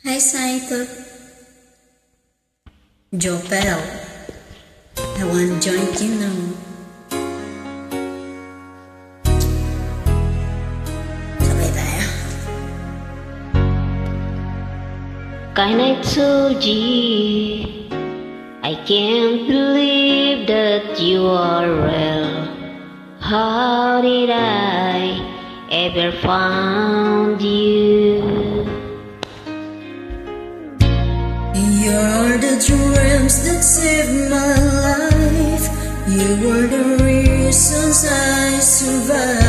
Hi, Saito. Jopel. I want to join you now. Sabay tayo. Kinda told you I can't believe that you are real. How did I ever find you? You're the dreams that saved my life. You were the reasons I survived,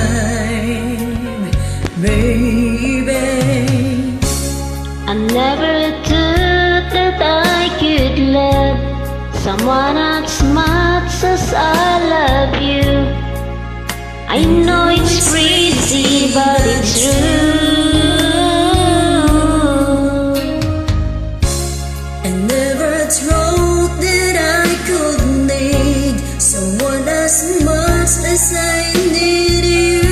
baby. I never thought that I could love someone as much as I love you. I know it's crazy, but it's true. I never thought that I could need someone as much as I need you.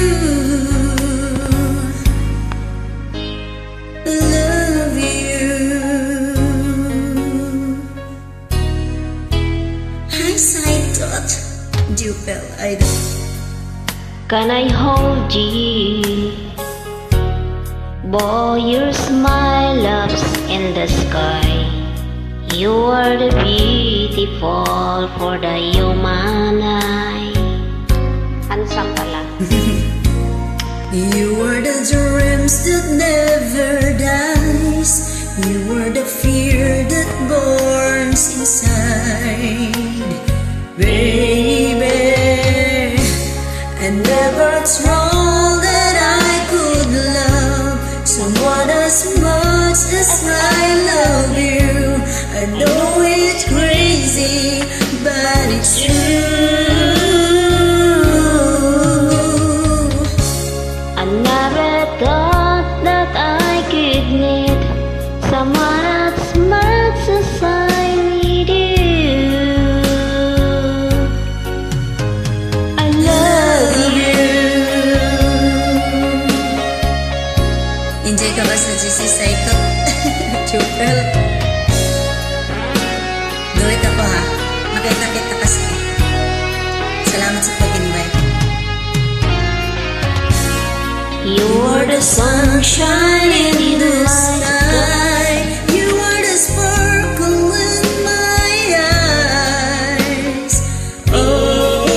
Love you. Hi, Saito. Jopel, idol. Can I hold you? Boy, your smile loves in the sky. You are the beautiful for the human eye. Handsome pala. You are the dreams that never dies. You are the fear that burns inside, baby. I never thought that I could love someone as much as I love you. I know it's crazy, but it's true. I never thought that I could need someone as much as I need you. I love you. Enjoy ka ba sa GC Saito? Jopel. Gawin ako ha. Makita-kita kasi. Salamat sa pag-invite. You are the sunshine in the sky. You are the sparkle in my eyes. Oh,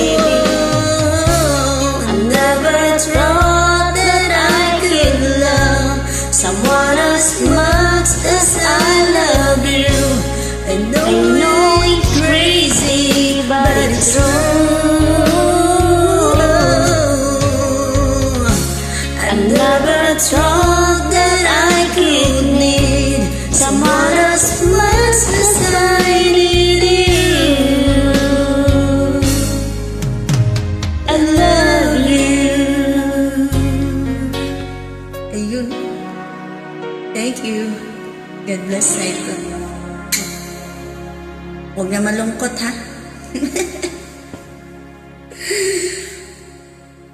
I never thought that I could love someone as much as I love you. I know it's crazy, but it's true. I never thought that I could need someone as much as I need you. I love you. Ayun. Thank you. God bless Saito. Huwag na malungkot ha.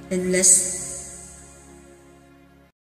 God bless.